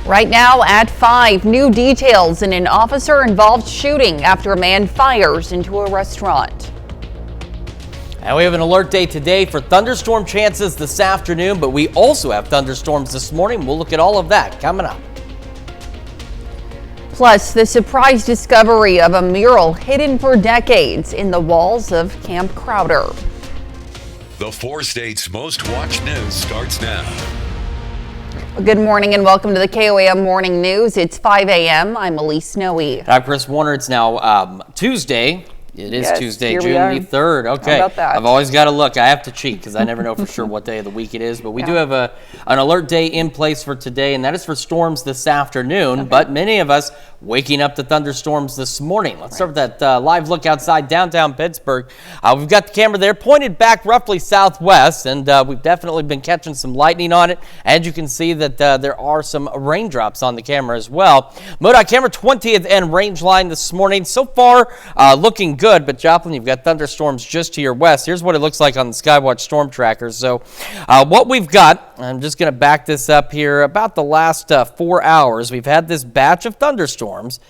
Right now at 5, new details in an officer-involved shooting after a man fires into a restaurant. And we have an alert day today for thunderstorm chances this afternoon, but we also have thunderstorms this morning. We'll look at all of that coming up. Plus, the surprise discovery of a mural hidden for decades in the walls of Camp Crowder. The 4 states' most watched news starts now. Good morning and welcome to the KOAM Morning News. It's 5 a.m. I'm Elise Snowy. I'm Chris Warner. It's now Tuesday. It is Tuesday, June the 3rd. Okay. How about that? I've always got to look. I have to cheat because I never know for sure what day of the week it is. But we do have an alert day in place for today, and that is for storms this afternoon. Okay. But many of us waking up to thunderstorms this morning. Let's start with that live look outside downtown Pittsburgh. We've got the camera there pointed back roughly southwest, and we've definitely been catching some lightning on it. And you can see that there are some raindrops on the camera as well. MoDOT camera 20th and range line this morning. So far, looking good. But Joplin, you've got thunderstorms just to your west. Here's what it looks like on the Skywatch storm tracker. So what we've got, I'm just going to back this up here, about the last 4 hours, we've had this batch of thunderstorms.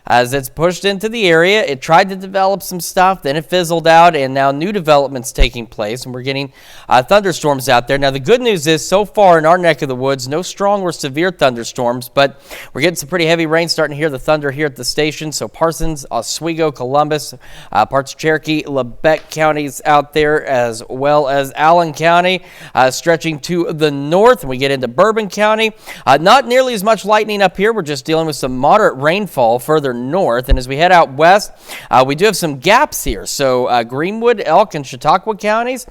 As it's pushed into the area, it tried to develop some stuff, then it fizzled out, and now new developments taking place, and we're getting thunderstorms out there. Now, the good news is, so far in our neck of the woods, no strong or severe thunderstorms, but we're getting some pretty heavy rain, starting to hear the thunder here at the station. So Parsons, Oswego, Columbus, parts of Cherokee, Lebec counties out there, as well as Allen County, stretching to the north, and we get into Bourbon County. Not nearly as much lightning up here. We're just dealing with some moderate rainfall further north, and as we head out west, we do have some gaps here. So Greenwood, Elk, and Chautauqua counties,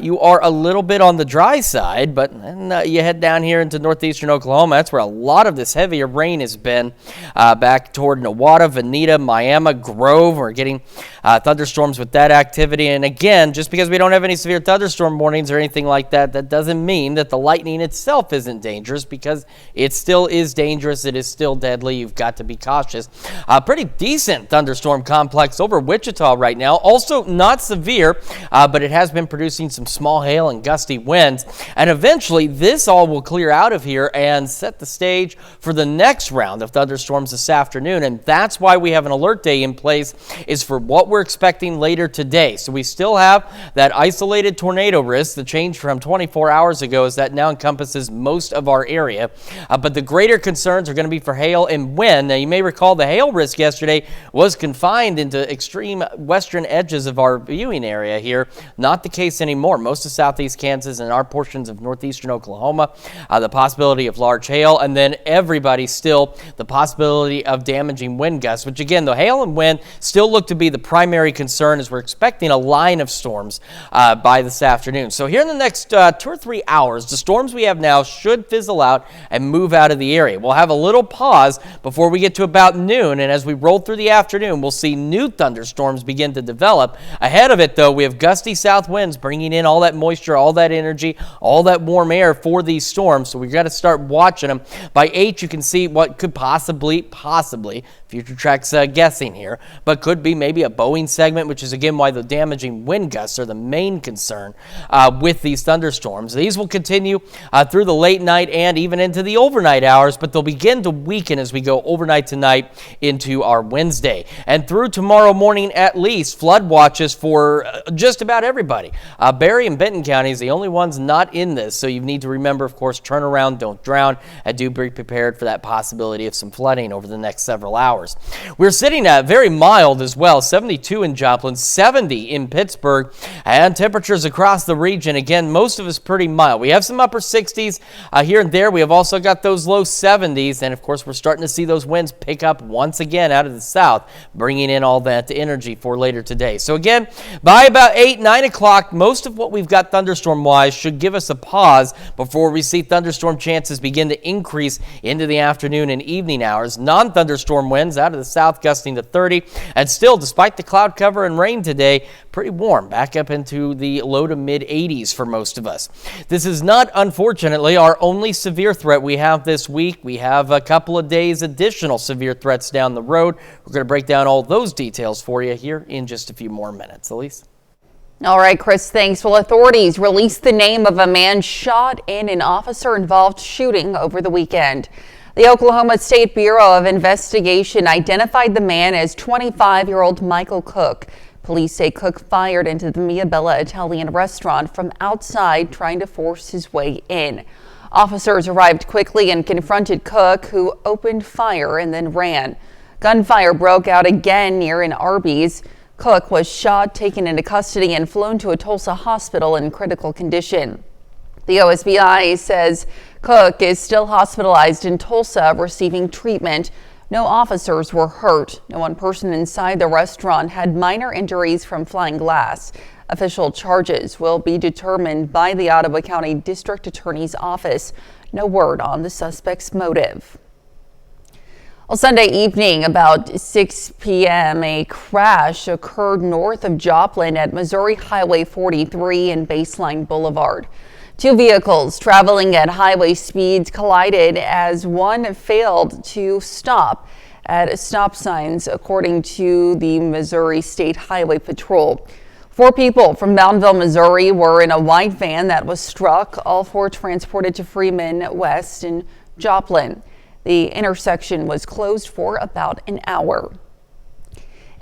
you are a little bit on the dry side, but then you head down here into northeastern Oklahoma. That's where a lot of this heavier rain has been, back toward Nowata, Veneta, Miami, Grove. We're getting thunderstorms with that activity. And again, just because we don't have any severe thunderstorm warnings or anything like that, that doesn't mean that the lightning itself isn't dangerous, because it still is dangerous. It is still deadly. You've got to be cautious. Pretty decent thunderstorm complex over Wichita right now. Also not severe, but it has been producing some small hail and gusty winds. And eventually this all will clear out of here and set the stage for the next round of thunderstorms this afternoon. And that's why we have an alert day in place, is for what we're expecting later today. So we still have that isolated tornado risk. The change from 24 hours ago is that now encompasses most of our area. But the greater concerns are going to be for hail and wind. Now, you may recall the hail risk yesterday was confined into extreme western edges of our viewing area here. Not the case anymore. Most of southeast Kansas and our portions of northeastern Oklahoma, the possibility of large hail, and then everybody still the possibility of damaging wind gusts, which again, the hail and wind still look to be the primary concern, as we're expecting a line of storms by this afternoon. So here in the next 2 or 3 hours, the storms we have now should fizzle out and move out of the area. We'll have a little pause before we get to about noon, and as we roll through the afternoon, we'll see new thunderstorms begin to develop. Ahead of it, though, we have gusty south winds bringing in all that moisture, all that energy, all that warm air for these storms. So we've got to start watching them. By 8, you can see what could possibly, Future Track's guessing here, but could be maybe a Boeing segment, which is again why the damaging wind gusts are the main concern with these thunderstorms. These will continue through the late night and even into the overnight hours, but they'll begin to weaken as we go overnight tonight into our Wednesday. And through tomorrow morning at least, flood watches for just about everybody. Barry and Benton counties, the only ones not in this, so you need to remember, of course, turn around, don't drown, and do be prepared for that possibility of some flooding over the next several hours. We're sitting at very mild as well, 72 in Joplin, 70 in Pittsburgh, and temperatures across the region, again, most of us pretty mild. We have some upper 60s here and there. We have also got those low 70s, and of course, we're starting to see those winds pick up once again out of the south, bringing in all that energy for later today. So again, by about 8, 9 o'clock, most of what we've got thunderstorm-wise should give us a pause before we see thunderstorm chances begin to increase into the afternoon and evening hours. Non-thunderstorm winds out of the south gusting to 30, and still, despite the cloud cover and rain today, pretty warm, back up into the low to mid 80s for most of us. This is not, unfortunately, our only severe threat we have this week. We have a couple of days additional severe threats down the road. We're going to break down all those details for you here in just a few more minutes. Elise? All right, Chris, thanks. Well, authorities released the name of a man shot in an officer-involved shooting over the weekend. The Oklahoma State Bureau of Investigation identified the man as 25-year-old Michael Cook. Police say Cook fired into the Mia Bella Italian restaurant from outside, trying to force his way in. Officers arrived quickly and confronted Cook, who opened fire and then ran. Gunfire broke out again near an Arby's. Cook was shot, taken into custody, and flown to a Tulsa hospital in critical condition. The OSBI says Cook is still hospitalized in Tulsa receiving treatment. No officers were hurt. No one person inside the restaurant had minor injuries from flying glass. Official charges will be determined by the Ottawa County District Attorney's Office. No word on the suspect's motive. Well, Sunday evening, about 6 p.m., a crash occurred north of Joplin at Missouri Highway 43 and Baseline Boulevard. Two vehicles traveling at highway speeds collided as one failed to stop at stop signs, according to the Missouri State Highway Patrol. 4 people from Moundville, Missouri were in a white van that was struck. All 4 transported to Freeman West in Joplin. The intersection was closed for about an hour.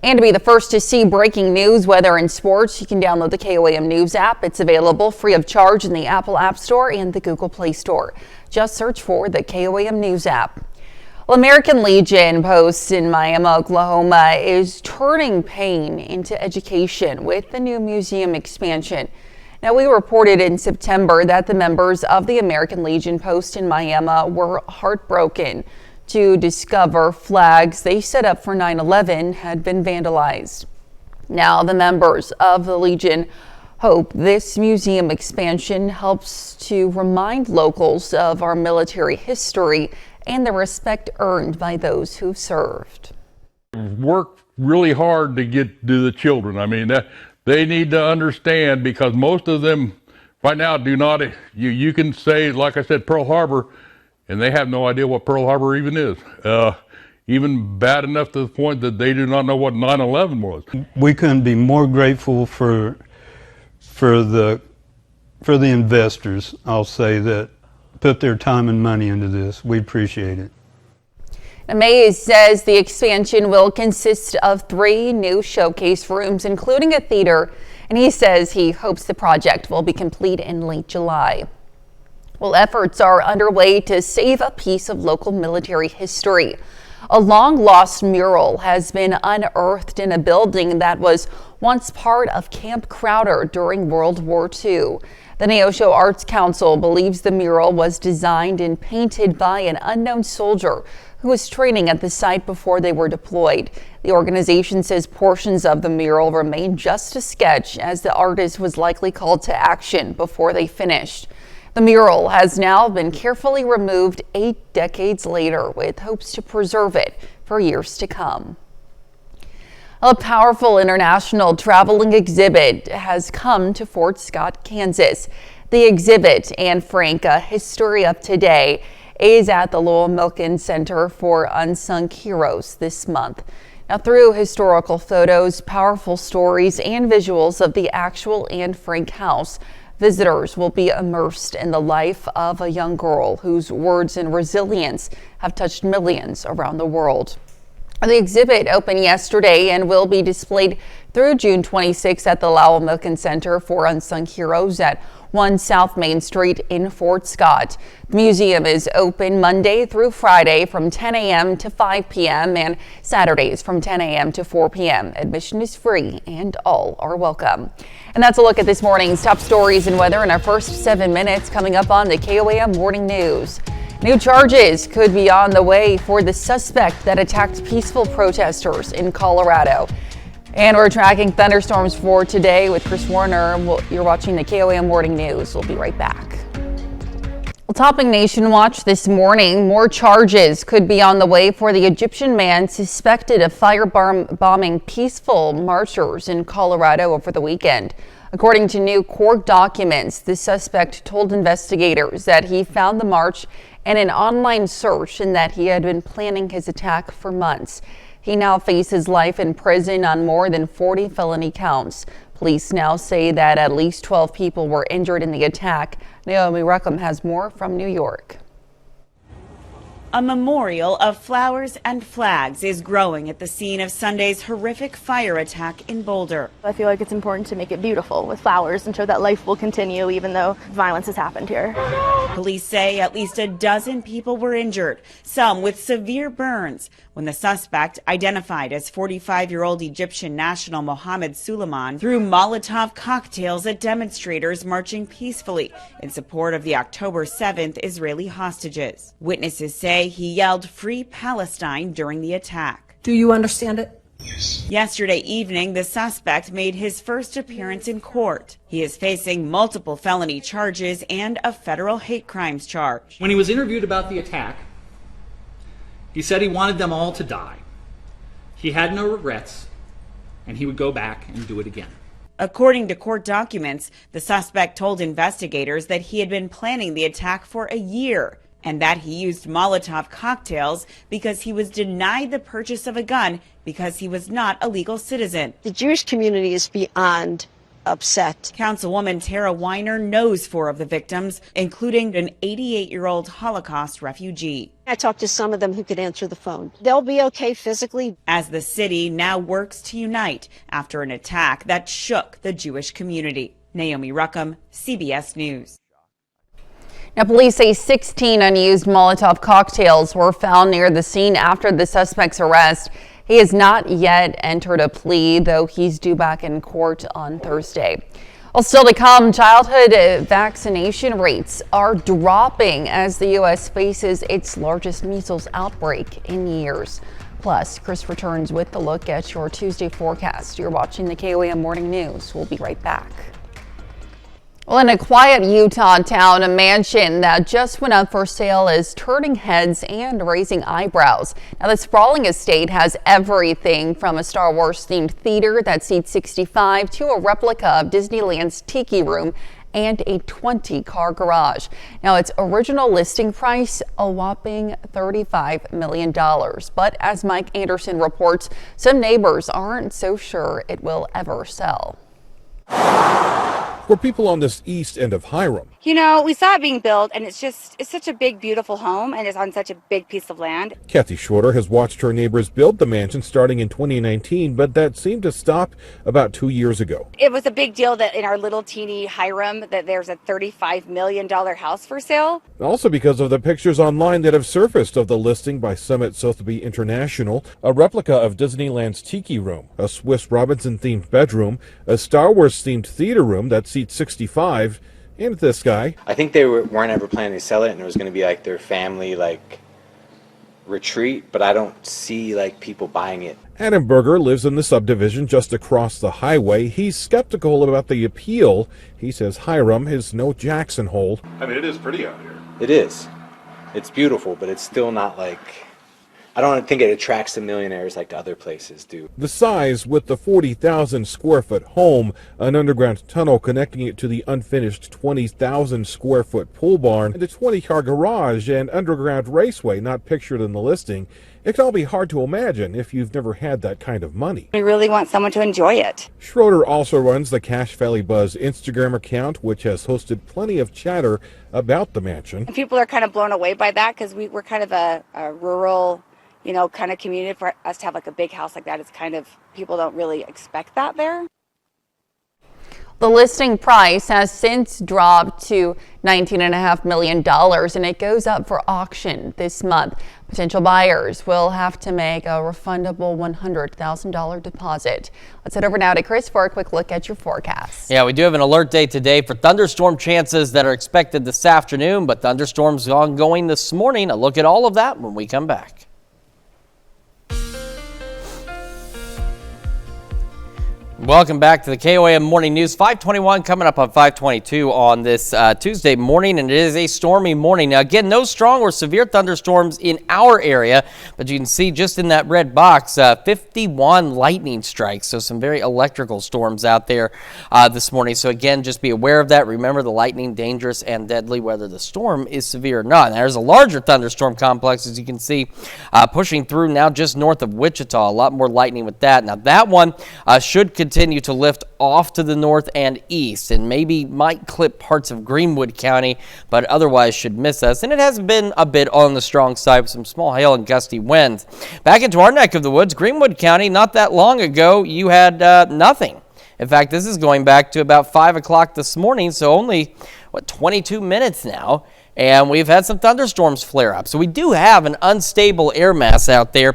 And to be the first to see breaking news, weather, and sports, you can download the KOAM News app. It's available free of charge in the Apple App Store and the Google Play Store. Just search for the KOAM News app. Well, American Legion Post in Miami, Oklahoma is turning pain into education with the new museum expansion. Now, we reported in September that the members of the American Legion Post in Miami were heartbroken to discover flags they set up for 9/11 had been vandalized. Now, the members of the Legion hope this museum expansion helps to remind locals of our military history and the respect earned by those who served. Work really hard to get to the children. I mean, they need to understand, because most of them right now do not. You can say, like I said, Pearl Harbor, and they have no idea what Pearl Harbor even is. Even bad enough to the point that they do not know what 9/11 was. We couldn't be more grateful for the investors, I'll say, that put their time and money into this. We appreciate it. Mays says the expansion will consist of 3 new showcase rooms, including a theater, and he says he hopes the project will be complete in late July. Well, efforts are underway to save a piece of local military history. A long-lost mural has been unearthed in a building that was once part of Camp Crowder during World War II. The Neosho Arts Council believes the mural was designed and painted by an unknown soldier who was training at the site before they were deployed. The organization says portions of the mural remain just a sketch, as the artist was likely called to action before they finished. The mural has now been carefully removed 8 decades later, with hopes to preserve it for years to come. A powerful international traveling exhibit has come to Fort Scott, Kansas. The exhibit, Anne Frank, A History of Today, is at the Lowell Milken Center for Unsung Heroes this month. Now, through historical photos, powerful stories, and visuals of the actual Anne Frank house, visitors will be immersed in the life of a young girl whose words and resilience have touched millions around the world. The exhibit opened yesterday and will be displayed through June 26 at the Lowell Milken Center for Unsung Heroes at 1 South Main Street in Fort Scott. The museum is open Monday through Friday from 10 a.m. to 5 p.m. and Saturdays from 10 a.m. to 4 p.m. Admission is free and all are welcome. And that's a look at this morning's top stories and weather in our first 7 minutes, coming up on the KOAM Morning News. New charges could be on the way for the suspect that attacked peaceful protesters in Colorado. And we're tracking thunderstorms for today with Chris Warner. You're watching the KOAM Morning News. We'll be right back. Well, topping Nation Watch this morning, more charges could be on the way for the Egyptian man suspected of firebombing peaceful marchers in Colorado over the weekend. According to new court documents, the suspect told investigators that he found the march in an online search and that he had been planning his attack for months. He now faces life in prison on more than 40 felony counts. Police now say that at least 12 people were injured in the attack. Naomi Ruckham has more from New York. A memorial of flowers and flags is growing at the scene of Sunday's horrific fire attack in Boulder. I feel like it's important to make it beautiful with flowers and show that life will continue even though violence has happened here. Police say at least a dozen people were injured, some with severe burns, when the suspect, identified as 45-year-old Egyptian national Mohammed Suleiman, threw Molotov cocktails at demonstrators marching peacefully in support of the October 7th Israeli hostages. Witnesses say he yelled "Free Palestine" during the attack. Do you understand it? Yesterday evening, the suspect made his first appearance in court. He is facing multiple felony charges and a federal hate crimes charge. When he was interviewed about the attack, he said he wanted them all to die. He had no regrets, and he would go back and do it again. According to court documents, the suspect told investigators that he had been planning the attack for a year and that he used Molotov cocktails because he was denied the purchase of a gun because he was not a legal citizen. The Jewish community is beyond upset. Councilwoman Tara Weiner knows 4 of the victims, including an 88-year-old Holocaust refugee. I talked to some of them who could answer the phone. They'll be okay physically. As the city now works to unite after an attack that shook the Jewish community. Naomi Ruckham, CBS News. Now, police say 16 unused Molotov cocktails were found near the scene after the suspect's arrest. He has not yet entered a plea, though he's due back in court on Thursday. Well, still to come, childhood vaccination rates are dropping as the U.S. faces its largest measles outbreak in years. Plus, Chris returns with a look at your Tuesday forecast. You're watching the KOAM Morning News. We'll be right back. Well, in a quiet Utah town, a mansion that just went up for sale is turning heads and raising eyebrows. Now, the sprawling estate has everything from a Star Wars themed theater that seats 65 to a replica of Disneyland's Tiki Room and a 20-car garage. Now, its original listing price, a whopping $35 million. But as Mike Anderson reports, some neighbors aren't so sure it will ever sell. For people on this east end of Hiram, you know, we saw it being built, and it's such a big, beautiful home, and it's on such a big piece of land. Kathy Schroeder has watched her neighbors build the mansion starting in 2019, but that seemed to stop about 2 years ago. It was a big deal that in our little teeny Hiram that there's a $35 million house for sale. Also because of the pictures online that have surfaced of the listing by Summit Sotheby International, a replica of Disneyland's Tiki Room, a Swiss Robinson-themed bedroom, a Star Wars-themed theater room that seats 65, and this guy. I think they weren't ever planning to sell it, and it was going to be like their family retreat, but I don't see people buying it. Adam Berger lives in the subdivision just across the highway. He's skeptical about the appeal. He says Hiram is no Jackson Hole. I mean, it is pretty out here. It is. It's beautiful, but it's still not I don't think it attracts the millionaires like the other places do. The size, with the 40,000 square foot home, an underground tunnel connecting it to the unfinished 20,000 square foot pool barn, and a 20-car garage and underground raceway not pictured in the listing, it can all be hard to imagine if you've never had that kind of money. We really want someone to enjoy it. Schroeder also runs the Cache Valley Buzz Instagram account, which has hosted plenty of chatter about the mansion. And people are kind of blown away by that because we're kind of a rural, kind of community. For us to have a big house like that, it's kind of, people don't really expect that there. The listing price has since dropped to $19.5 million, and it goes up for auction this month. Potential buyers will have to make a refundable $100,000 deposit. Let's head over now to Chris for a quick look at your forecast. Yeah, we do have an alert day today for thunderstorm chances that are expected this afternoon, but thunderstorms ongoing this morning. A look at all of that when we come back. Welcome back to the KOAM Morning News. 521 coming up on 522 on this Tuesday morning, and it is a stormy morning. Now, again, no strong or severe thunderstorms in our area, but you can see just in that red box, 51 lightning strikes, so some very electrical storms out there this morning. So, again, just be aware of that. Remember, the lightning, dangerous and deadly, whether the storm is severe or not. Now, there's a larger thunderstorm complex, as you can see, pushing through now just north of Wichita. A lot more lightning with that. Now, that one should continue continue to lift off to the north and east and maybe might clip parts of Greenwood County, but otherwise should miss us. And it has been a bit on the strong side with some small hail and gusty winds. Back into our neck of the woods, Greenwood County, not that long ago, you had nothing. In fact, this is going back to about 5 o'clock this morning, so only, 22 minutes now. And we've had some thunderstorms flare up. So we do have an unstable air mass out there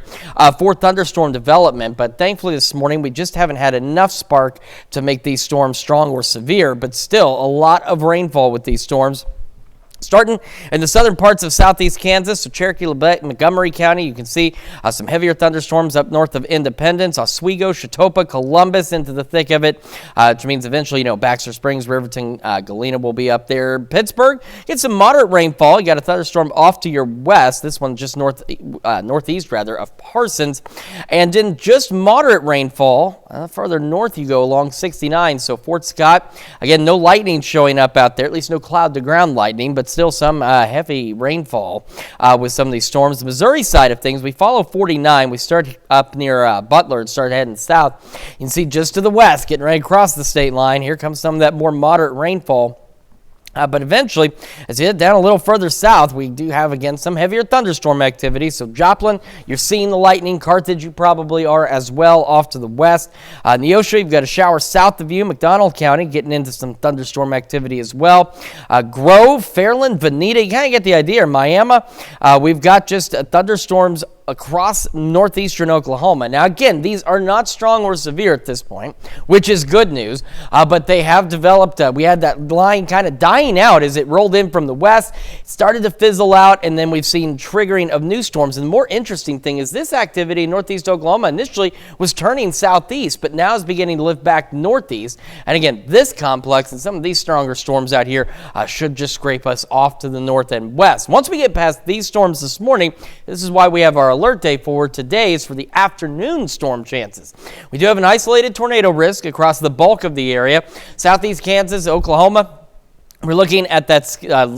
for thunderstorm development. But thankfully this morning we just haven't had enough spark to make these storms strong or severe. But still a lot of rainfall with these storms. Starting in the southern parts of southeast Kansas, so Cherokee, Labette, Montgomery County, you can see some heavier thunderstorms up north of Independence, Oswego, Chautauqua, Columbus into the thick of it, which means eventually, Baxter Springs, Riverton, Galena will be up there. Pittsburgh, get some moderate rainfall. You got a thunderstorm off to your west. This one just northeast of Parsons. And then just moderate rainfall further north you go along 69. So Fort Scott, again, no lightning showing up out there, at least no cloud-to-ground lightning, but still some heavy rainfall with some of these storms. The Missouri side of things, we follow 49. We start up near Butler and start heading south. You can see just to the west, getting ready to cross the state line. Here comes some of that more moderate rainfall. But eventually, as you head down a little further south, we do have, again, some heavier thunderstorm activity. So Joplin, you're seeing the lightning. Carthage, you probably are as well off to the west. Neosho, you've got a shower south of you. McDonald County getting into some thunderstorm activity as well. Grove, Fairland, Veneta, you kind of get the idea. Miami, we've got just thunderstorms across northeastern Oklahoma. Now, again, these are not strong or severe at this point, which is good news, but they have developed. We had that line kind of dying out as it rolled in from the west, started to fizzle out, and then we've seen triggering of new storms. And the more interesting thing is this activity in northeast Oklahoma initially was turning southeast, but now is beginning to lift back northeast. And again, this complex and some of these stronger storms out here should just scrape us off to the north and west. Once we get past these storms this morning, this is why we have our alert day for today is for the afternoon storm chances. We do have an isolated tornado risk across the bulk of the area. Southeast Kansas, Oklahoma, we're looking at that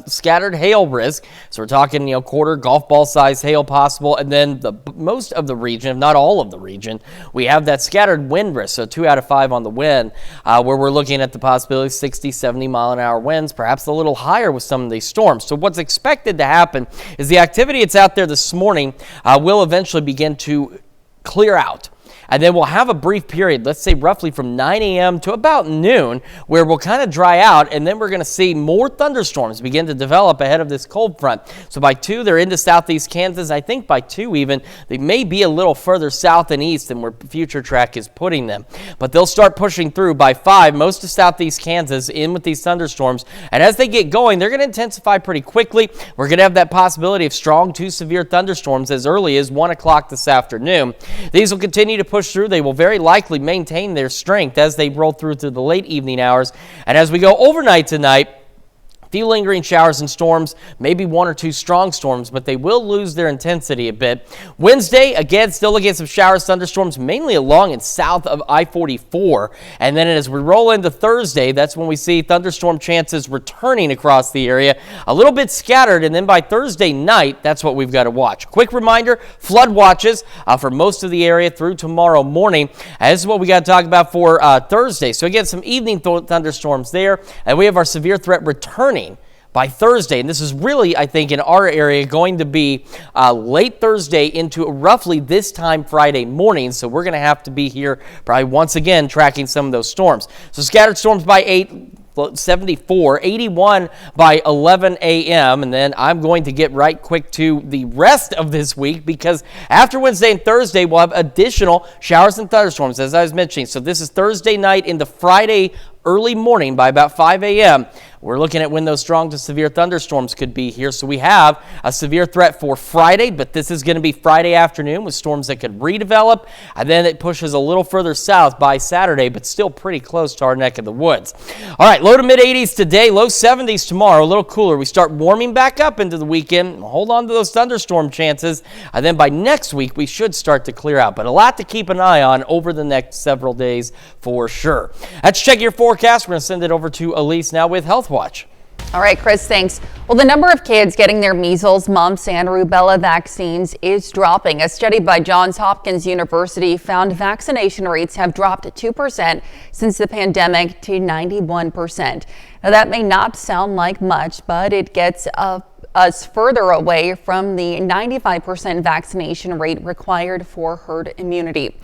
scattered hail risk. So we're talking, quarter golf ball size hail possible. And then most of the region, if not all of the region, we have that scattered wind risk. So 2 out of 5 on the wind, where we're looking at the possibility of 60, 70 mile an hour winds, perhaps a little higher with some of these storms. So what's expected to happen is the activity that's out there this morning will eventually begin to clear out. And then we'll have a brief period, let's say roughly from 9 a.m. to about noon, where we'll kind of dry out, and then we're going to see more thunderstorms begin to develop ahead of this cold front. So by 2, they're into southeast Kansas. I think by 2 even, they may be a little further south and east than where Future Track is putting them. But they'll start pushing through by 5, most of southeast Kansas in with these thunderstorms. And as they get going, they're going to intensify pretty quickly. We're going to have that possibility of strong to severe thunderstorms as early as 1 o'clock this afternoon. These will continue to push through. They will very likely maintain their strength as they roll through to the late evening hours. And as we go overnight tonight, few lingering showers and storms, maybe 1 or 2 strong storms, but they will lose their intensity a bit. Wednesday, again, still looking at some showers, thunderstorms, mainly along and south of I-44. And then as we roll into Thursday, that's when we see thunderstorm chances returning across the area, a little bit scattered. And then by Thursday night, that's what we've got to watch. Quick reminder, flood watches for most of the area through tomorrow morning. And this is what we got to talk about for Thursday. So again, some evening thunderstorms there. And we have our severe threat returning by Thursday. And this is really, I think, in our area going to be late Thursday into roughly this time Friday morning. So we're going to have to be here probably once again tracking some of those storms. So scattered storms by 8, 74, 81 by 11 a.m. And then I'm going to get right quick to the rest of this week because after Wednesday and Thursday, we'll have additional showers and thunderstorms, as I was mentioning. So this is Thursday night into Friday early morning by about 5 a.m. We're looking at when those strong to severe thunderstorms could be here. So we have a severe threat for Friday, but this is going to be Friday afternoon with storms that could redevelop. And then it pushes a little further south by Saturday, but still pretty close to our neck of the woods. All right, low to mid 80s today, low 70s tomorrow, a little cooler. We start warming back up into the weekend. Hold on to those thunderstorm chances. And then by next week, we should start to clear out. But a lot to keep an eye on over the next several days for sure. Let's check your forecast. We're going to send it over to Elise now with Health Watch. All right, Chris, thanks. Well, the number of kids getting their measles, mumps, and rubella vaccines is dropping. A study by Johns Hopkins University found vaccination rates have dropped 2% since the pandemic to 91%. Now, that may not sound like much, but it gets us further away from the 95% vaccination rate required for herd immunity.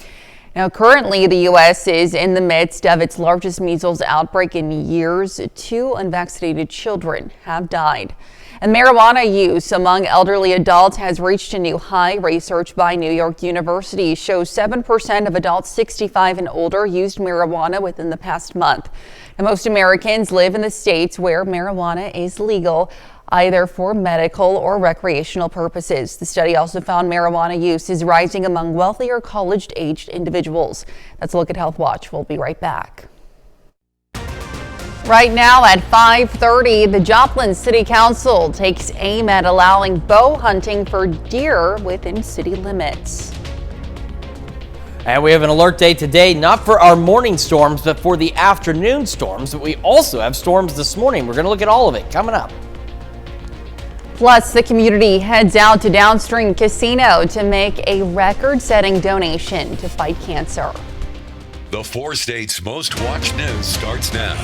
Now, currently, the U.S. is in the midst of its largest measles outbreak in years. 2 unvaccinated children have died. And marijuana use among elderly adults has reached a new high. Research by New York University shows 7% of adults 65 and older used marijuana within the past month. Now, most Americans live in the states where marijuana is legal, either for medical or recreational purposes. The study also found marijuana use is rising among wealthier college-aged individuals. That's a look at Health Watch. We'll be right back. Right now at 5:30, the Joplin City Council takes aim at allowing bow hunting for deer within city limits. And we have an alert day today, not for our morning storms, but for the afternoon storms. But we also have storms this morning. We're going to look at all of it coming up. Plus, the community heads out to Downstream Casino to make a record-setting donation to fight cancer. The 4 states' most watched news starts now.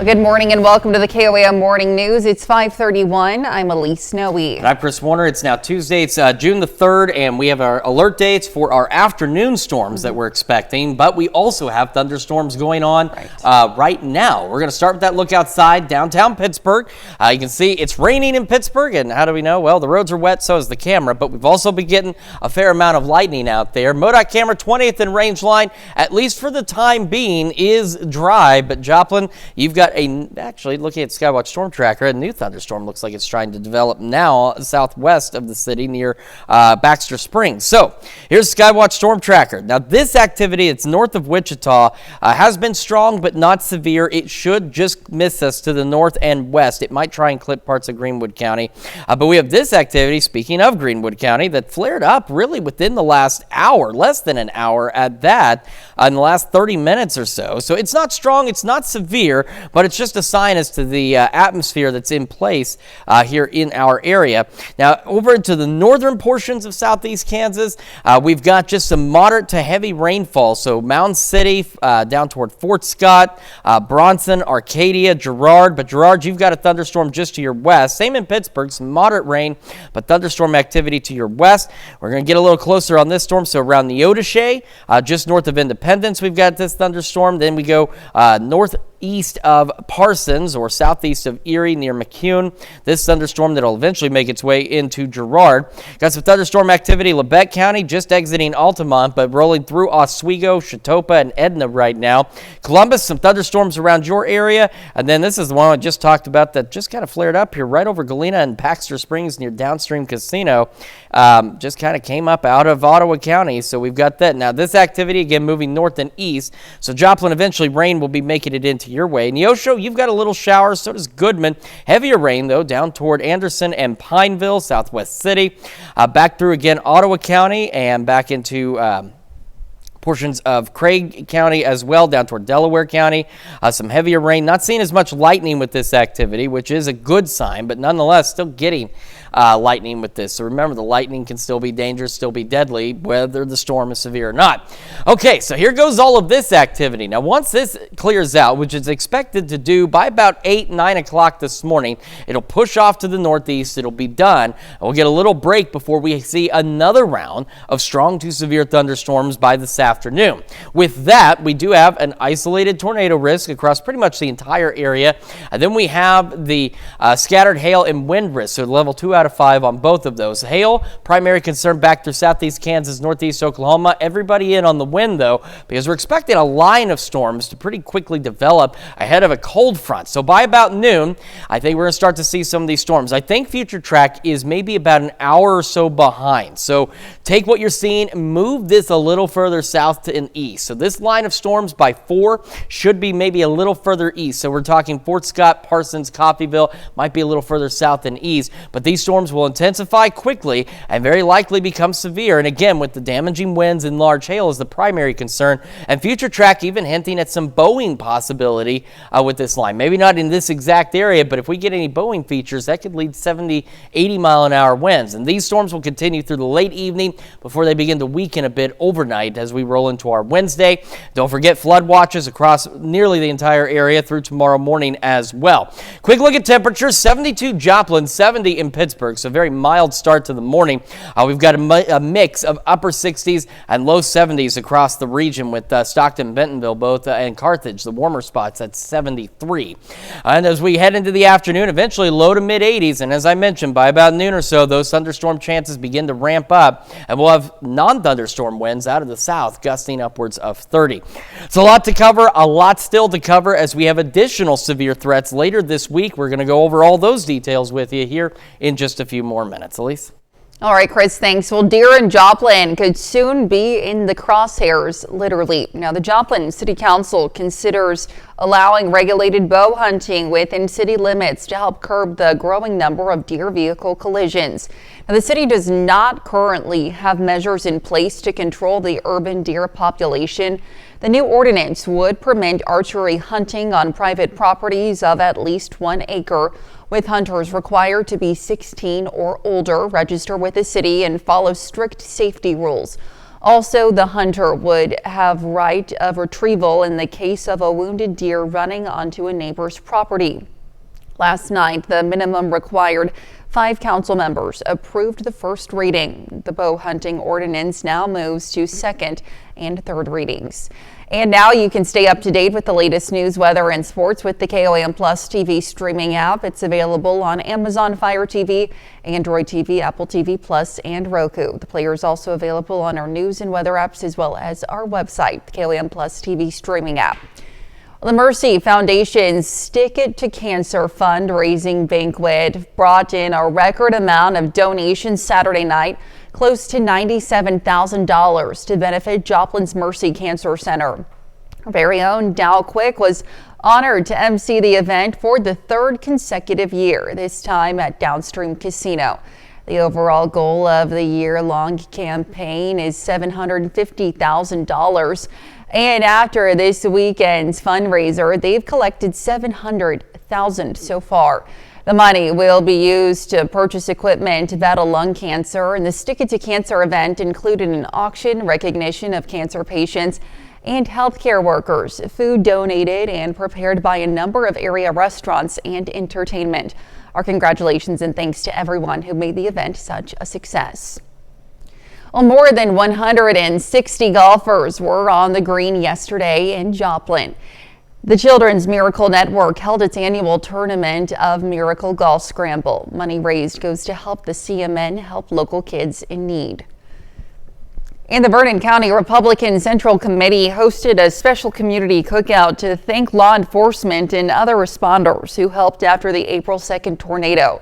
Good morning and welcome to the KOAM Morning News. It's 5:31. I'm Elise Snowy. And I'm Chris Warner. It's now Tuesday. It's June the 3rd, and we have our alert dates for our afternoon storms that we're expecting, but we also have thunderstorms going on right now. We're going to start with that look outside downtown Pittsburgh. You can see it's raining in Pittsburgh, and how do we know? Well, the roads are wet, so is the camera, but we've also been getting a fair amount of lightning out there. MoDOT camera 20th and range line, at least for the time being, is dry, but Joplin, you've got actually looking at Skywatch Storm Tracker, a new thunderstorm looks like it's trying to develop now southwest of the city near Baxter Springs. So here's Skywatch Storm Tracker. Now this activity, it's north of Wichita, has been strong but not severe. It should just miss us to the north and west. It might try and clip parts of Greenwood County, but we have this activity, speaking of Greenwood County, that flared up really within the last hour, less than an hour at that, in the last 30 minutes or so. So it's not strong, it's not severe, but it's just a sign as to the atmosphere that's in place here in our area. Now, over into the northern portions of southeast Kansas, we've got just some moderate to heavy rainfall. So Mound City down toward Fort Scott, Bronson, Arcadia, Girard. But Girard, you've got a thunderstorm just to your west. Same in Pittsburgh, some moderate rain, but thunderstorm activity to your west. We're going to get a little closer on this storm. So around Neodesha, just north of Independence, we've got this thunderstorm. Then we go northeast of Parsons or southeast of Erie near McCune. This thunderstorm that'll eventually make its way into Girard. Got some thunderstorm activity, Labette County, just exiting Altamont, but rolling through Oswego, Chautauqua, and Edna right now. Columbus, some thunderstorms around your area. And then this is the one I just talked about that just kind of flared up here right over Galena and Baxter Springs near Downstream Casino. Just kind of came up out of Ottawa County. So we've got that. Now this activity, again, moving north and east. So Joplin, eventually rain will be making it into your way. Neosho, you've got a little shower, so does Goodman. Heavier rain, though, down toward Anderson and Pineville, Southwest City. Back through, again, Ottawa County and back into portions of Craig County as well, down toward Delaware County. Some heavier rain. Not seeing as much lightning with this activity, which is a good sign, but nonetheless still getting lightning with this. So remember, the lightning can still be dangerous, still be deadly, whether the storm is severe or not. Okay, so here goes all of this activity. Now, once this clears out, which is expected to do by about 8, 9 o'clock this morning, it'll push off to the northeast. It'll be done. And we'll get a little break before we see another round of strong to severe thunderstorms by this afternoon. With that, we do have an isolated tornado risk across pretty much the entire area. And then we have the scattered hail and wind risk, so level 2 out of 5 on both of those. Hail, primary concern back through southeast Kansas, northeast Oklahoma. Everybody in on the wind, though, because we're expecting a line of storms to pretty quickly develop ahead of a cold front. So by about noon, I think we're going to start to see some of these storms. I think Future Track is maybe about an hour or so behind. So take what you're seeing, move this a little further south south and east. So this line of storms by 4 should be maybe a little further east. So we're talking Fort Scott, Parsons, Coffeyville, might be a little further south and east. But these storms will intensify quickly and very likely become severe. And again, with the damaging winds and large hail is the primary concern. And Future Track even hinting at some bowing possibility with this line. Maybe not in this exact area, but if we get any bowing features, that could lead 70, 80 mile an hour winds. And these storms will continue through the late evening before they begin to weaken a bit overnight as we roll into our Wednesday. Don't forget flood watches across nearly the entire area through tomorrow morning as well. Quick look at temperatures, 72 Joplin, 70 in Pittsburgh, so very mild start to the morning. We've got a mix of upper 60s and low 70s across the region with Stockton, Bentonville, both and Carthage, the warmer spots at 73. And as we head into the afternoon, eventually low to mid 80s, and as I mentioned, by about noon or so, those thunderstorm chances begin to ramp up, and we'll have non-thunderstorm winds out of the south gusting upwards of 30. It's a lot to cover, a lot still to cover as we have additional severe threats later this week. We're going to go over all those details with you here in just a few more minutes. Elise? All right, Chris, thanks. Well, deer in Joplin could soon be in the crosshairs, literally. Now, the Joplin City Council considers allowing regulated bow hunting within city limits to help curb the growing number of deer vehicle collisions. Now, the city does not currently have measures in place to control the urban deer population. The new ordinance would permit archery hunting on private properties of at least 1 acre, with hunters required to be 16 or older, register with the city, and follow strict safety rules. Also, the hunter would have right of retrieval in the case of a wounded deer running onto a neighbor's property. Last night, the minimum required 5 council members approved the first reading. The bow hunting ordinance now moves to second and third readings. And now you can stay up to date with the latest news, weather, and sports with the KOAM Plus TV streaming app. It's available on Amazon Fire TV, Android TV, Apple TV Plus, and Roku. The player is also available on our news and weather apps as well as our website, the KOAM Plus TV streaming app. The Mercy Foundation's Stick It to Cancer fundraising banquet brought in a record amount of donations Saturday night, close to $97,000 to benefit Joplin's Mercy Cancer Center. Our very own Dow Quick was honored to MC the event for the 3rd consecutive year, this time at Downstream Casino. The overall goal of the year-long campaign is $750,000. And after this weekend's fundraiser, they've collected $700,000 so far. The money will be used to purchase equipment to battle lung cancer, and the Stick It to Cancer event included an auction, recognition of cancer patients and healthcare workers, food donated and prepared by a number of area restaurants and entertainment. Our congratulations and thanks to everyone who made the event such a success. Well, more than 160 golfers were on the green yesterday in Joplin. The Children's Miracle Network held its annual tournament of Miracle Golf Scramble. Money raised goes to help the CMN help local kids in need. And the Vernon County Republican Central Committee hosted a special community cookout to thank law enforcement and other responders who helped after the April 2nd tornado.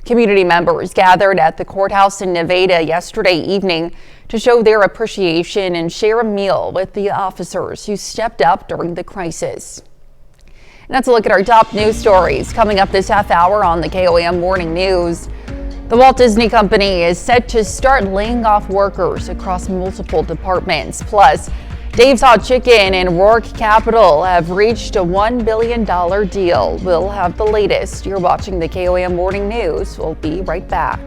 Community members gathered at the courthouse in Nevada yesterday evening to show their appreciation and share a meal with the officers who stepped up during the crisis. And that's a look at our top news stories coming up this half hour on the KOAM Morning News. The Walt Disney Company is set to start laying off workers across multiple departments. Plus, Dave's Hot Chicken and Rourke Capital have reached a $1 billion deal. We'll have the latest. You're watching the KOAM Morning News. We'll be right back.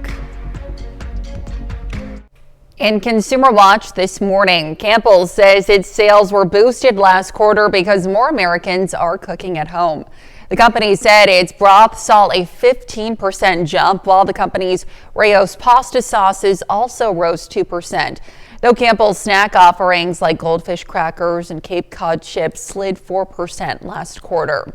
In Consumer Watch this morning, Campbell's says its sales were boosted last quarter because more Americans are cooking at home. The company said its broth saw a 15% jump, while the company's Rao's pasta sauces also rose 2%. Though Campbell's snack offerings like goldfish crackers and Cape Cod chips slid 4% last quarter.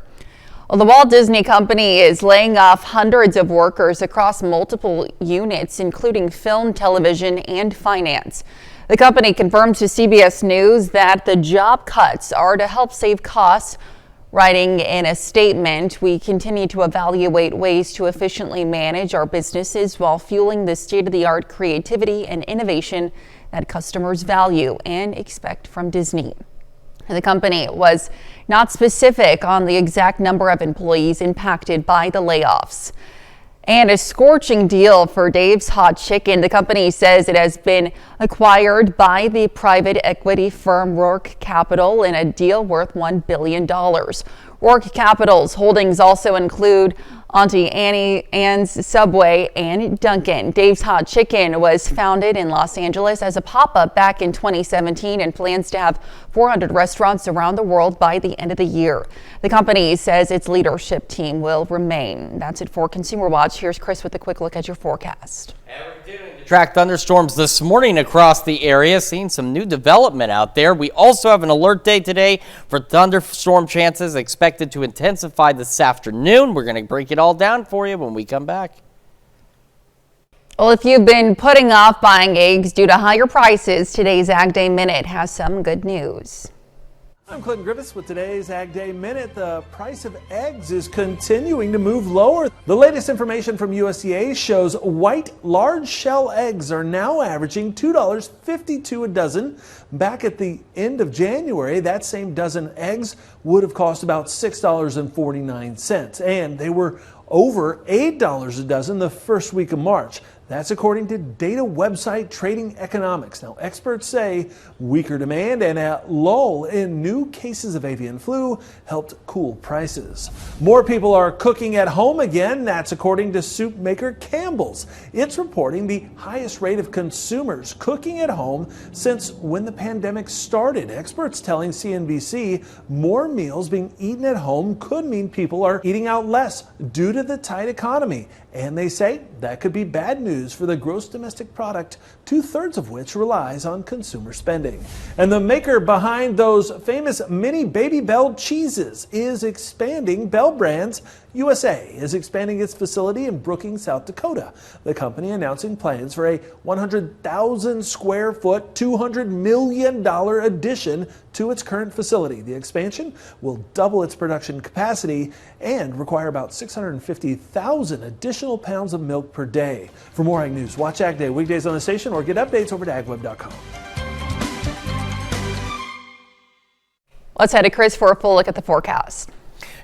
Well, the Walt Disney Company is laying off hundreds of workers across multiple units, including film, television, and finance. The company confirms to CBS News that the job cuts are to help save costs Writing in a statement, we continue to evaluate ways to efficiently manage our businesses while fueling the state-of-the-art creativity and innovation that customers value and expect from Disney. The company was not specific on the exact number of employees impacted by the layoffs. And a scorching deal for Dave's Hot Chicken. The company says it has been acquired by the private equity firm Rourke Capital in a deal worth $1 billion. Rourke Capital's holdings also include Auntie Anne's, Subway, and Dunkin'. Dave's Hot Chicken was founded in Los Angeles as a pop-up back in 2017 and plans to have 400 restaurants around the world by the end of the year. The company says its leadership team will remain. That's it for Consumer Watch. Here's Chris with a quick look at your forecast. Track thunderstorms this morning across the area, seeing some new development out there. We also have an alert day today for thunderstorm chances expected to intensify this afternoon. We're going to break it all down for you when we come back. Well, if you've been putting off buying eggs due to higher prices, today's Ag Day Minute has some good news. I'm Clinton Griffiths with today's Ag Day Minute. The price of eggs is continuing to move lower. The latest information from USDA shows white large shell eggs are now averaging $2.52 a dozen. Back at the end of January, that same dozen eggs would have cost about $6.49, and they were over $8 a dozen the first week of March. That's according to data website Trading Economics. Now, experts say weaker demand and a lull in new cases of avian flu helped cool prices. More people are cooking at home again. That's according to soup maker Campbell's. It's reporting the highest rate of consumers cooking at home since when the pandemic started. Experts telling CNBC more meals being eaten at home could mean people are eating out less due to the tight economy. And they say that could be bad news for the gross domestic product, 2/3 of which relies on consumer spending. And the maker behind those famous mini Baby Bell cheeses is expanding. Bell Brands USA is expanding its facility in Brookings, South Dakota. The company announcing plans for a 100,000 square foot, $200 million addition to its current facility. The expansion will double its production capacity and require about 650,000 additional pounds of milk per day. For more Ag News, watch Ag Day weekdays on the station or get updates over to agweb.com. Let's head to Chris for a full look at the forecast.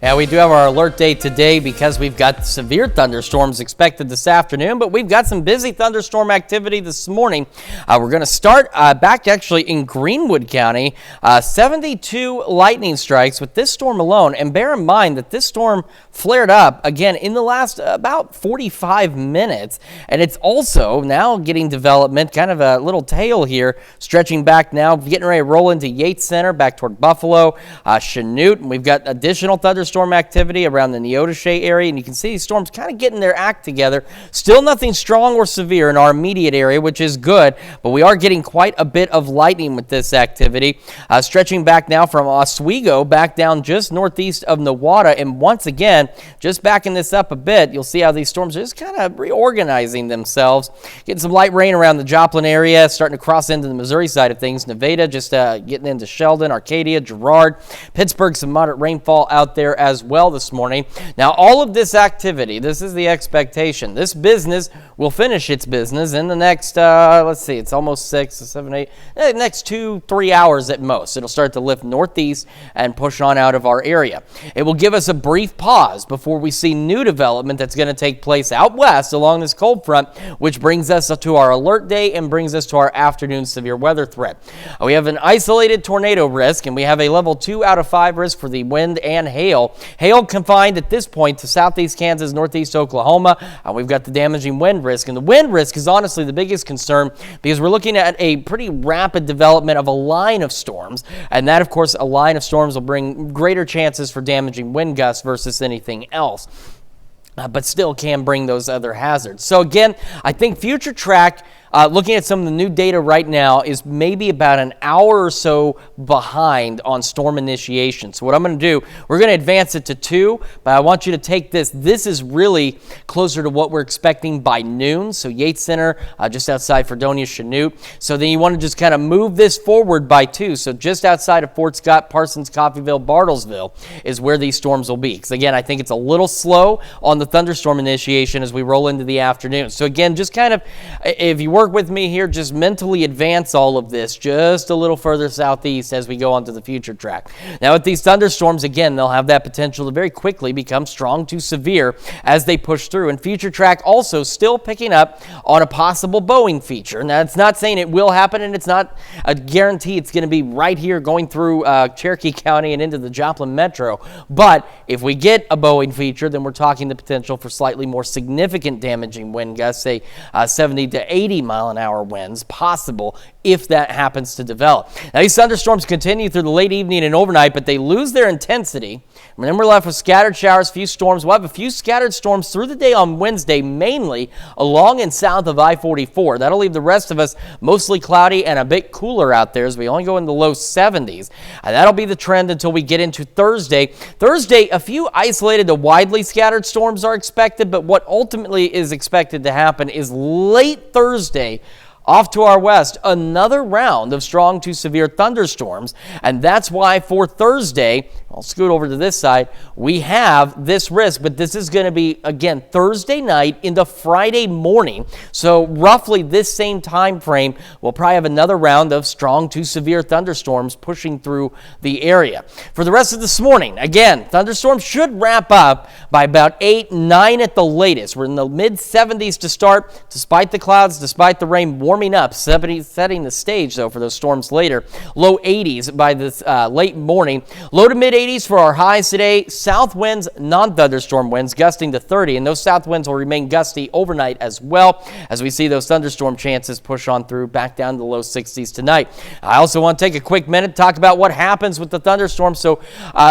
Yeah, we do have our alert day today because we've got severe thunderstorms expected this afternoon, but we've got some busy thunderstorm activity this morning. We're going to start back actually in Greenwood County, 72 lightning strikes with this storm alone. And bear in mind that this storm flared up again in the last about 45 minutes. And it's also now getting development, kind of a little tail here, stretching back now, getting ready to roll into Yates Center, back toward Buffalo, Chanute. And we've got additional thunderstorm activity around the Neodesha area, and you can see these storms kind of getting their act together. Still nothing strong or severe in our immediate area, which is good, but we are getting quite a bit of lightning with this activity. Stretching back now from Oswego back down just northeast of Nowata, and once again, just backing this up a bit, you'll see how these storms are just kind of reorganizing themselves. Getting some light rain around the Joplin area, starting to cross into the Missouri side of things. Nevada just getting into Sheldon, Arcadia, Girard, Pittsburgh, some moderate rainfall out there as well this morning. Now, all of this activity, this is the expectation. This business will finish its business in the next, let's see, it's almost 6, 7, 8, next 2-3 hours at most. It'll start to lift northeast and push on out of our area. It will give us a brief pause before we see new development that's going to take place out west along this cold front, which brings us to our alert day and brings us to our afternoon severe weather threat. We have an isolated tornado risk, and we have a level 2 out of 5 risk for the wind and hail. Hail confined at this point to southeast Kansas, northeast Oklahoma. We've got the damaging wind risk, and the wind risk is honestly the biggest concern because we're looking at a pretty rapid development of a line of storms, and that, of course, a line of storms will bring greater chances for damaging wind gusts versus anything else. But still can bring those other hazards. So again, I think future track looking at some of the new data right now, is maybe about an hour or so behind on storm initiation. So what I'm going to do, we're going to advance it to 2, but I want you to take this. This is really closer to what we're expecting by noon. So Yates Center, just outside Fredonia, Chanute. So then you want to just kind of move this forward by 2. So just outside of Fort Scott, Parsons, Coffeyville, Bartlesville is where these storms will be. Because again, I think it's a little slow on the thunderstorm initiation as we roll into the afternoon. So again, just kind of, if you work with me here, just mentally advance all of this just a little further southeast as we go onto the future track. Now with these thunderstorms, again, they'll have that potential to very quickly become strong to severe as they push through. And future track also still picking up on a possible Boeing feature. Now it's not saying it will happen, and it's not a guarantee it's going to be right here going through Cherokee County and into the Joplin Metro. But if we get a Boeing feature, then we're talking the potential for slightly more significant damaging wind gusts, say 70 to 80 mile an hour winds possible if that happens to develop. Now these thunderstorms continue through the late evening and overnight, but they lose their intensity. And then we're left with scattered showers, few storms. We'll have a few scattered storms through the day on Wednesday, mainly along and south of I-44. That'll leave the rest of us mostly cloudy and a bit cooler out there as we only go in the low 70s. And that'll be the trend until we get into Thursday. Thursday, a few isolated to widely scattered storms are expected, but what ultimately is expected to happen is late Thursday, off to our west, another round of strong to severe thunderstorms, and that's why for Thursday, I'll scoot over to this side, we have this risk, but this is going to be, again, Thursday night into Friday morning, so roughly this same time frame, we'll probably have another round of strong to severe thunderstorms pushing through the area. For the rest of this morning, again, thunderstorms should wrap up by about 8, 9 at the latest. We're in the mid-70s to start, despite the clouds, despite the rain, warming up, setting the stage, though, for those storms later. Low 80s by this late morning. Low to mid 80s for our highs today. South winds, non-thunderstorm winds, gusting to 30, and those south winds will remain gusty overnight as well as we see those thunderstorm chances push on through back down to the low 60s tonight. I also want to take a quick minute to talk about what happens with the thunderstorms. So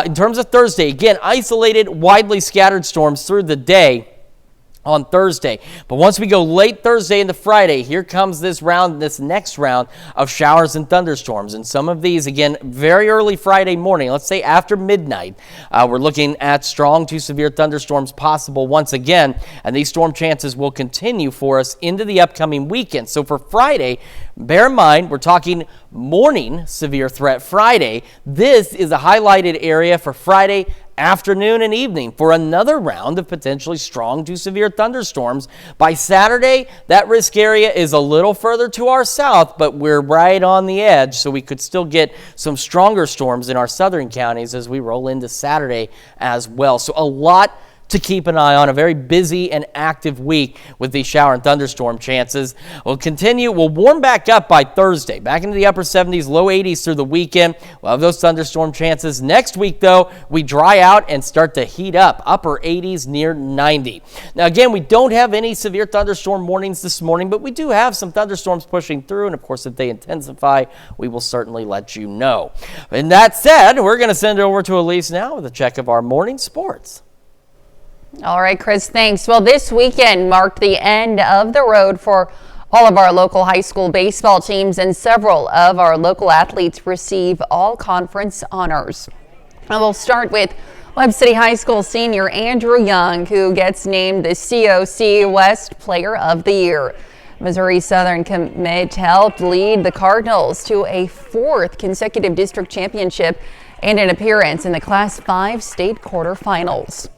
in terms of Thursday, again, isolated, widely scattered storms through the day on Thursday. But once we go late Thursday into Friday, here comes this next round of showers and thunderstorms. And some of these, again, very early Friday morning, let's say after midnight, we're looking at strong to severe thunderstorms possible once again. And these storm chances will continue for us into the upcoming weekend. So for Friday, bear in mind, we're talking morning severe threat Friday. This is a highlighted area for Friday afternoon and evening for another round of potentially strong to severe thunderstorms. By Saturday, that risk area is a little further to our south, but we're right on the edge, so we could still get some stronger storms in our southern counties as we roll into Saturday as well. So a lot to keep an eye on. A very busy and active week with these shower and thunderstorm chances. We'll continue. We'll warm back up by Thursday, back into the upper 70s, low 80s through the weekend. We'll have those thunderstorm chances. Next week, though, we dry out and start to heat up, upper 80s near 90. Now, again, we don't have any severe thunderstorm warnings this morning, but we do have some thunderstorms pushing through, and of course, if they intensify, we will certainly let you know. And that said, we're going to send it over to Elise now with a check of our morning sports. All right, Chris, thanks. Well, this weekend marked the end of the road for all of our local high school baseball teams, and several of our local athletes receive all-conference honors. And we'll start with Webb City High School senior Andrew Young, who gets named the COC West Player of the Year. Missouri Southern commit helped lead the Cardinals to a 4th consecutive district championship and an appearance in the Class 5 state quarterfinals.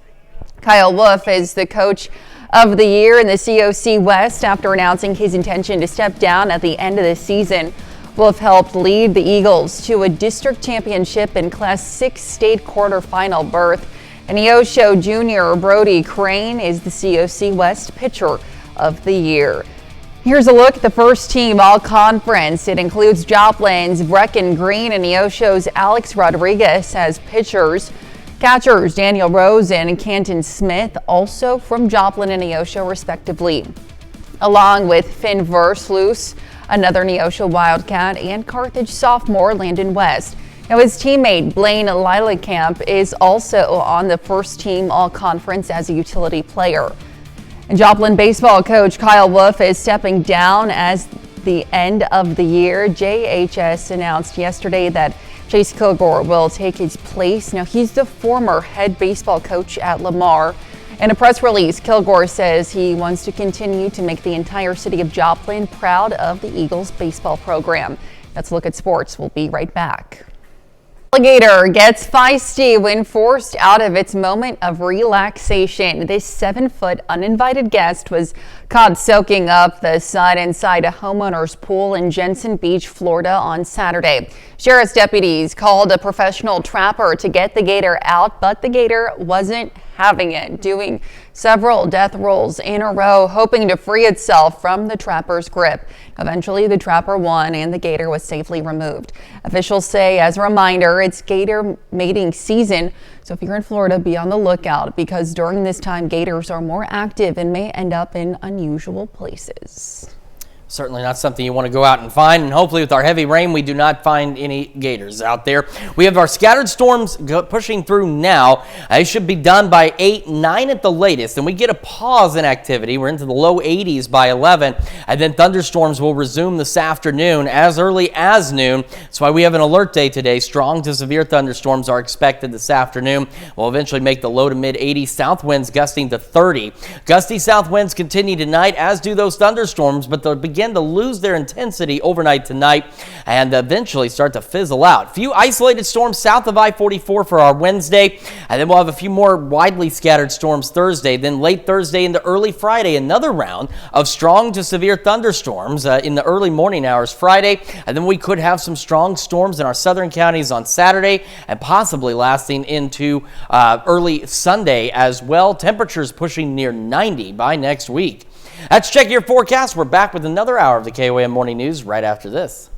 Kyle Wolf is the coach of the year in the COC West after announcing his intention to step down at the end of the season. Wolf helped lead the Eagles to a district championship and Class 6 state quarterfinal berth. And Neosho Jr. Brody Crane is the COC West pitcher of the year. Here's a look at the first team all-conference. It includes Joplin's Brecken Green and Neosho's Alex Rodriguez as pitchers. Catchers Daniel Rose and Canton Smith, also from Joplin and Neosho respectively, along with Finn Versluis, another Neosho Wildcat, and Carthage sophomore Landon West. Now his teammate Blaine Lilicamp is also on the first team all-conference as a utility player. And Joplin baseball coach Kyle Wolf is stepping down as the end of the year. JHS announced yesterday that Chase Kilgore will take his place. Now, he's the former head baseball coach at Lamar. In a press release, Kilgore says he wants to continue to make the entire city of Joplin proud of the Eagles baseball program. That's a look at sports. We'll be right back. Alligator gets feisty when forced out of its moment of relaxation. This 7-foot uninvited guest was caught soaking up the sun inside a homeowner's pool in Jensen Beach, Florida on Saturday. Sheriff's deputies called a professional trapper to get the gator out, but the gator wasn't having it, doing several death rolls in a row, hoping to free itself from the trapper's grip. Eventually, the trapper won and the gator was safely removed. Officials say, as a reminder, it's gator mating season, so if you're in Florida, be on the lookout because during this time, gators are more active and may end up in unusual places. Certainly not something you want to go out and find, and hopefully with our heavy rain we do not find any gators out there. We have our scattered storms pushing through now. They should be done by 8, 9 at the latest, and we get a pause in activity. We're into the low 80s by 11, and then thunderstorms will resume this afternoon as early as noon. That's why we have an alert day today. Strong to severe thunderstorms are expected this afternoon. We'll eventually make the low to mid 80s. South winds gusting to 30. Gusty south winds continue tonight, as do those thunderstorms, but they'll begin to lose their intensity overnight tonight and eventually start to fizzle out. Few isolated storms south of I-44 for our Wednesday, and then we'll have a few more widely scattered storms Thursday. Then late Thursday into early Friday, another round of strong to severe thunderstorms in the early morning hours Friday, and then we could have some strong storms in our southern counties on Saturday and possibly lasting into early Sunday as well. Temperatures pushing near 90 by next week. That's Check Your Forecast. We're back with another hour of the KOAM Morning News right after this.